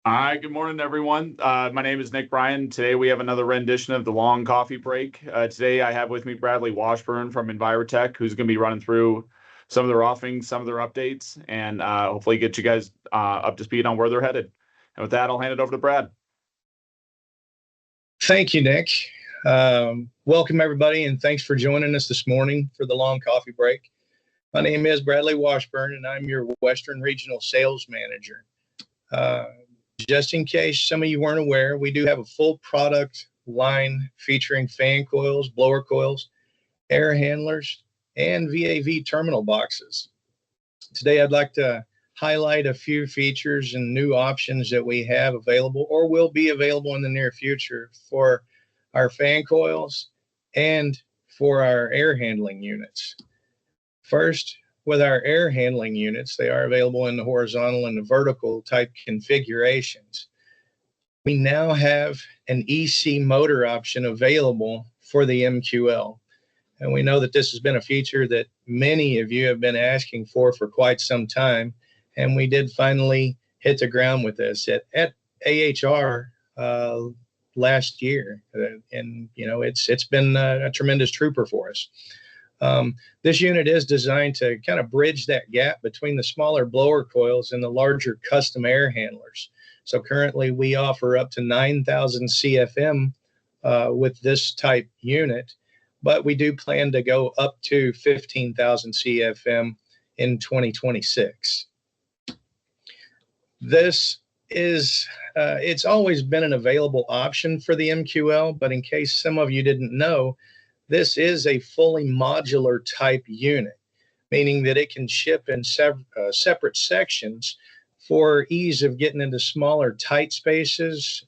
Hi, good morning, everyone. My name is Nick Bryan. Today we have another rendition of the long coffee break. Today I have with me Bradley Washburn from Envirotech, who's going to be running through some of their offerings, some of their updates, and hopefully get you guys up to speed on where they're headed. And with that, I'll hand it over to Brad. Thank you, Nick. Welcome, everybody, and thanks for joining us this morning for the long coffee break. My name is Bradley Washburn, and I'm your Western Regional Sales Manager. Just in case some of you weren't aware, we do have a full product line featuring fan coils, blower coils, air handlers, and VAV terminal boxes. Today, I'd like to highlight a few features and new options that we have available or will be available in the near future for our fan coils and for our air handling units. First, with our air handling units, they are available in the horizontal and the vertical type configurations. We now have an EC motor option available for the MQL. And we know that this has been a feature that many of you have been asking for quite some time. And we did finally hit the ground with this at AHR last year. And, you know, it's been a tremendous trooper for us. This unit is designed to kind of bridge that gap between the smaller blower coils and the larger custom air handlers. So currently we offer up to 9,000 CFM with this type unit, but we do plan to go up to 15,000 CFM in 2026. This is, it's always been an available option for the MQL, but in case some of you didn't know, this is a fully modular type unit, meaning that it can ship in separate sections for ease of getting into smaller, tight spaces,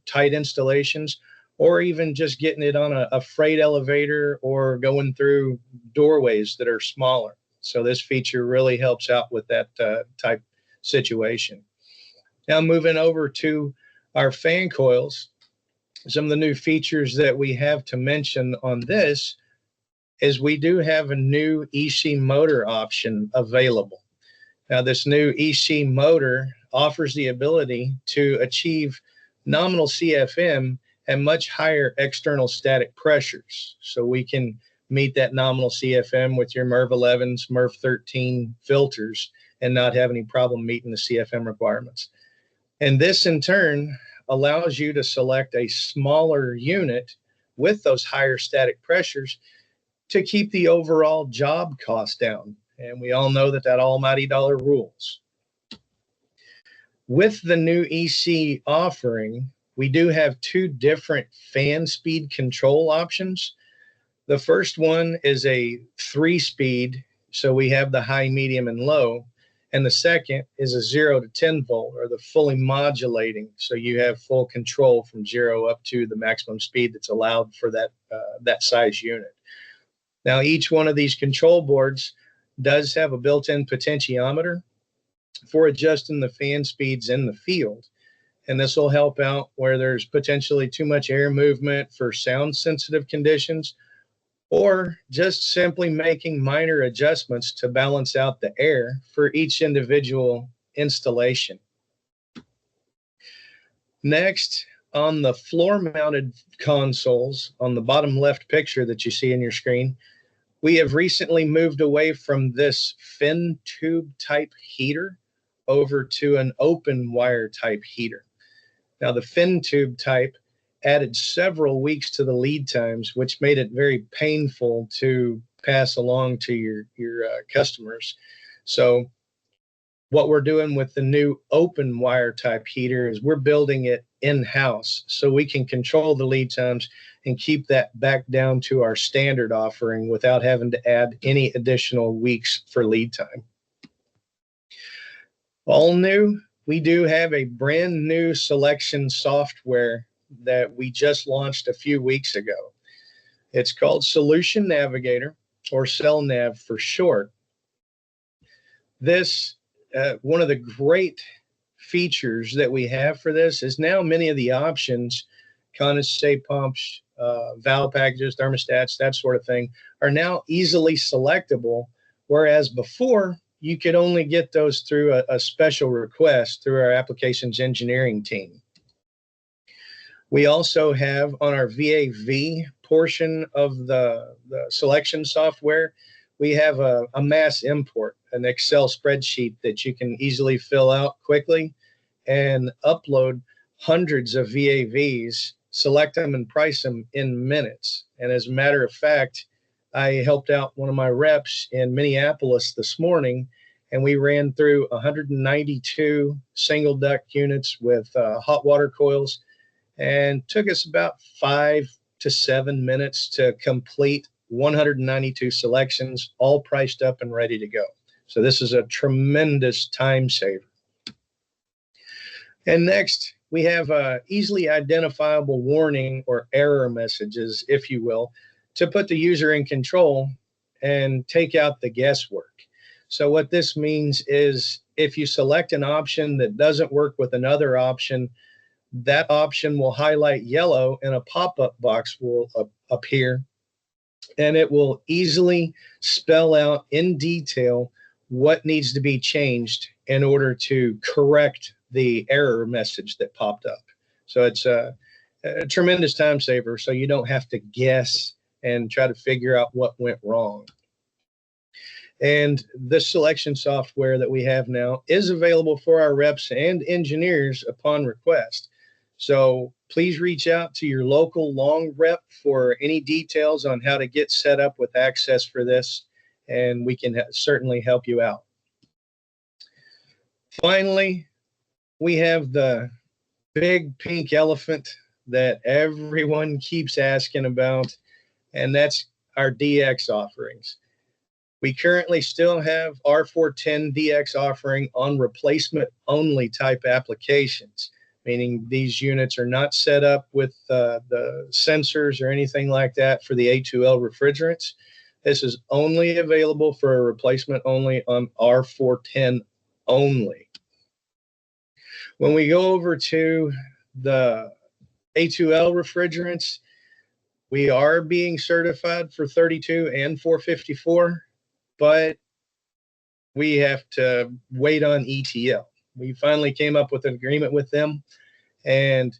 tight installations, or even just getting it on a freight elevator or going through doorways that are smaller. So this feature really helps out with that type situation. Now moving over to our fan coils, some of the new features that we have to mention on this is we do have a new EC motor option available. Now, this new EC motor offers the ability to achieve nominal CFM at much higher external static pressures. So we can meet that nominal CFM with your MERV 11s, MERV 13 filters and not have any problem meeting the CFM requirements. And this in turn allows you to select a smaller unit with those higher static pressures to keep the overall job cost down. And we all know that that almighty dollar rules. With the new EC offering, we do have two different fan speed control options. The first one is a 3-speed, so we have the high, medium, and low. And the second is a 0 to 10 volt, or the fully modulating, so you have full control from 0 up to the maximum speed that's allowed for that size unit. Now, each one of these control boards does have a built-in potentiometer for adjusting the fan speeds in the field. And this will help out where there's potentially too much air movement for sound-sensitive conditions, or just simply making minor adjustments to balance out the air for each individual installation. Next, on the floor-mounted consoles, on the bottom left picture that you see in your screen, we have recently moved away from this fin tube type heater over to an open wire type heater. Now, the fin tube type added several weeks to the lead times, which made it very painful to pass along to your customers. So what we're doing with the new open wire type heater is we're building it in-house so we can control the lead times and keep that back down to our standard offering without having to add any additional weeks for lead time. All new, we do have a brand new selection software that we just launched a few weeks ago. It's called Solution Navigator, or CellNav for short. This, one of the great features that we have for this is now many of the options, condensate pumps, valve packages, thermostats, that sort of thing, are now easily selectable, whereas before you could only get those through a special request through our applications engineering team. We also have on our VAV portion of the selection software, we have a mass import, an Excel spreadsheet that you can easily fill out quickly and upload hundreds of VAVs, select them and price them in minutes. And as a matter of fact, I helped out one of my reps in Minneapolis this morning, and we ran through 192 single duct units with hot water coils, and took us about 5 to 7 minutes to complete 192 selections, all priced up and ready to go. So this is a tremendous time saver. And next, we have easily identifiable warning or error messages, if you will, to put the user in control and take out the guesswork. So what this means is if you select an option that doesn't work with another option, that option will highlight yellow and a pop-up box will appear, and it will easily spell out in detail what needs to be changed in order to correct the error message that popped up. So it's a tremendous time saver, so you don't have to guess and try to figure out what went wrong. And the selection software that we have now is available for our reps and engineers upon request. So please reach out to your local long rep for any details on how to get set up with access for this, and we can certainly help you out. Finally, we have the big pink elephant that everyone keeps asking about, and that's our DX offerings. We currently still have R410 DX offering on replacement only type applications, meaning these units are not set up with the sensors or anything like that for the A2L refrigerants. This is only available for a replacement only on R410 only. When we go over to the A2L refrigerants, we are being certified for 32 and 454, but we have to wait on ETL. We finally came up with an agreement with them, and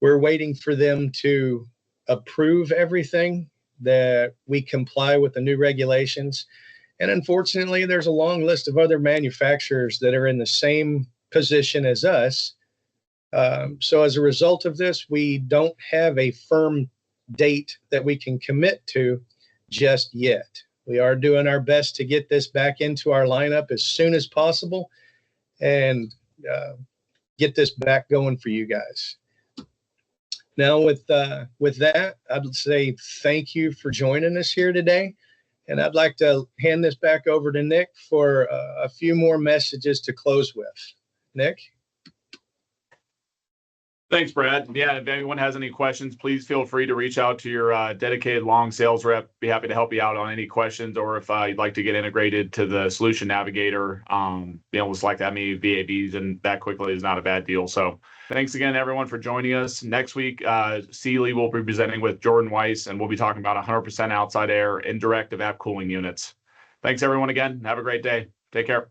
we're waiting for them to approve everything that we comply with the new regulations. And unfortunately, there's a long list of other manufacturers that are in the same position as us. So as a result of this, we don't have a firm date that we can commit to just yet. We are doing our best to get this back into our lineup as soon as possible and get this back going for you guys. Now with that, I'd say thank you for joining us here today. And I'd like to hand this back over to Nick for a few more messages to close with. Nick? Thanks, Brad. Yeah, if anyone has any questions, please feel free to reach out to your dedicated long sales rep. Be happy to help you out on any questions, or if you'd like to get integrated to the solution navigator, being able to select that many VAVs and that quickly is not a bad deal. So thanks again, everyone, for joining us. Next week, Sealy will be presenting with Jordan Weiss, and we'll be talking about 100% outside air indirect evap cooling units. Thanks, everyone, again. Have a great day. Take care.